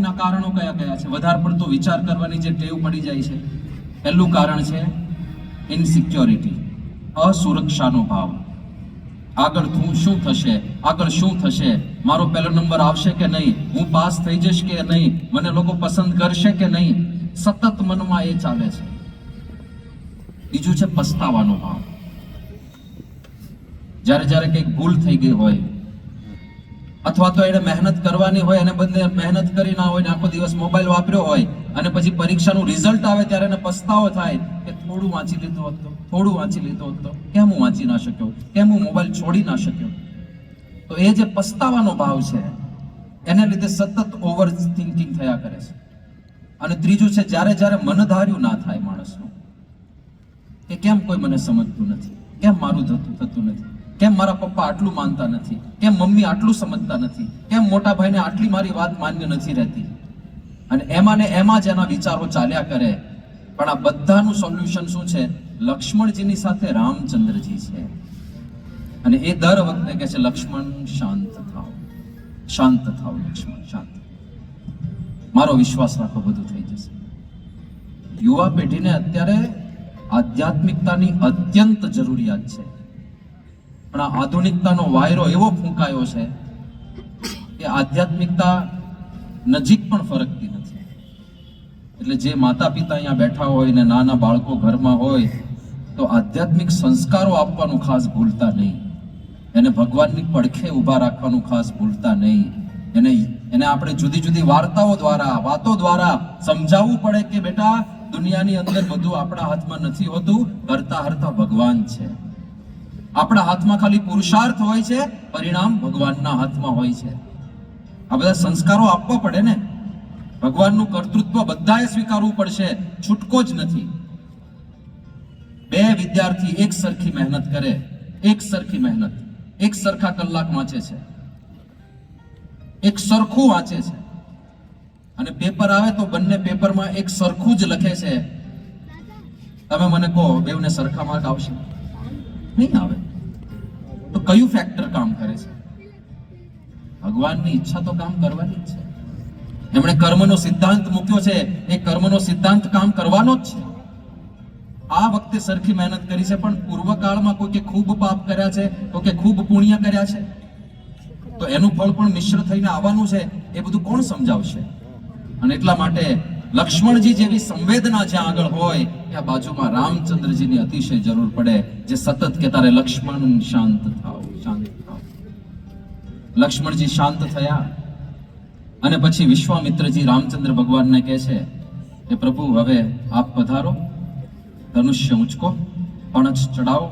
ઉદાસીનતાના કારણો કયા કયા છે? વધારે પડતો વિચાર કરવાની જે ટેવ પડી જાય છે. પહેલું કારણ છે ઇનસિક્યોરિટી, અસુરક્ષાનો ભાવ. આગળ શું થશે, આગળ શું થશે, મારો પહેલો નંબર આવશે કે નહીં, હું પાસ થઈ જઈશ કે નહીં, મને લોકો પસંદ કરશે કે નહીં, સતત મનમાં એ ચાલે છે. બીજું છે પસ્તાવાનો ભાવ. જ્યારે જ્યારે કંઈક ભૂલ થઈ ગઈ હોય અથવા તો એને મહેનત કરવાની હોય અને બદલે મહેનત કરી ના હોય, આખો દિવસ મોબાઈલ વાપર્યો હોય અને પછી પરીક્ષાનું રિઝલ્ટ આવે ત્યારે એને પસ્તાવો થાય કે થોડું વાંચી લીધો હતો, થોડું વાંચી લીધો હતો, કેમ હું વાંચી ના શક્યો, કેમ હું મોબાઈલ છોડી ના શક્યો. તો એ જે પસ્તાવાનો ભાવ છે એને લીધે સતત ઓવર થિંકિંગ થયા કરે છે. અને ત્રીજું છે જ્યારે જ્યારે મનધાર્યું ના થાય માણસનું, કે કેમ કોઈ મને સમજતું નથી, કેમ મારું થતું નથી, કેમ મારા પપ્પા આટલું માનતા નથી, કેમ મમ્મી આટલું સમજતા નથી, કેમ મોટા ભાઈને આટલી મારી વાત માન્ય નથી રહેતી. અને એમાં ને એમાં જ એના વિચારો ચાલ્યા કરે. પણ આ બધાનું સોલ્યુશન શું છે? લક્ષ્મણજીની સાથે રામચંદ્રજી છે. અને એ દર વખતે કહે છે લક્ષ્મણ શાંત થાઓ, શાંત થાઓ, લક્ષ્મણ શાંત. મારો વિશ્વાસ રાખો, બધું થઈ જશે. યુવા પેઢીને અત્યારે આધ્યાત્મિકતાની અત્યંત જરૂરિયાત છે. પણ આ આધુનિકતાનો વાયરો એવો ફૂંકાયો છે કે આધ્યાત્મિકતા નજીક પણ ફરકતી નથી. એટલે જે માતા પિતા અહીંયા બેઠા હોય ને નાના બાળકો ઘરમાં હોય તો આધ્યાત્મિક સંસ્કારો આપવાનું ખાસ ભૂલતા નહીં. એને ભગવાનની પડખે ઊભા રાખવાનું ખાસ ભૂલતા નહીં. એને આપણે જુદી જુદી વાર્તાઓ દ્વારા, વાતો દ્વારા સમજાવવું પડે કે બેટા, દુનિયાની અંદર બધું આપણા હાથમાં નથી હોતું, કરતા હરતા ભગવાન છે. આપણા હાથમાં ખાલી પુરુષાર્થ હોય છે, પરિણામ ભગવાનના હાથમાં હોય છે. આ બધા સંસ્કારો આપવા પડે ને. ભગવાનનું કર્તૃત્વ બધાએ સ્વીકારવું પડશે, છૂટકો જ નથી. બે વિદ્યાર્થી એક સરખી મહેનત કરે, એક સરખી મહેનત, એક સરખા કલાક વાંચે છે, એક સરખું વાંચે છે, અને પેપર આવે તો બંને પેપરમાં એક સરખું જ લખે છે. તમે મને કહો બેવને સરખા માર્ક આવશે? નહીં આવે. તો કયું ફેક્ટર કામ કરે છે? ભગવાનની ઈચ્છા તો કામ કરવાની જ છે. એમણે કર્મનો સિદ્ધાંત મૂક્યો છે, એ કર્મનો સિદ્ધાંત કામ કરવાનો જ છે. આ વખતે સરખી મહેનત કરી છે, પણ પૂર્વકાળમાં કોઈ કે ખૂબ પાપ કર્યા છે, કોઈ કે ખૂબ પુણ્ય કર્યા છે, તો એનું ફળ પણ મિશ્ર થઈને આવવાનું છે. એ બધું કોણ સમજાવશે? અને એટલા માટે લક્ષ્મણજી જેવી સંવેદના જ્યાં આગળ હોય ત્યાં બાજુમાં રામચંદ્રજીની અતિશય જરૂર પડે, જે સતત કહેતા રહે લક્ષ્મણ શાંત થાઓ, શાંત થાઓ. લક્ષ્મણજી શાંત થયા અને પછી વિશ્વામિત્રજી રામચંદ્ર ભગવાનને કહે છે કે પ્રભુ હવે આપ પધારો, ધનુષ્ય ઉંચકો, પણછ ચડાવો,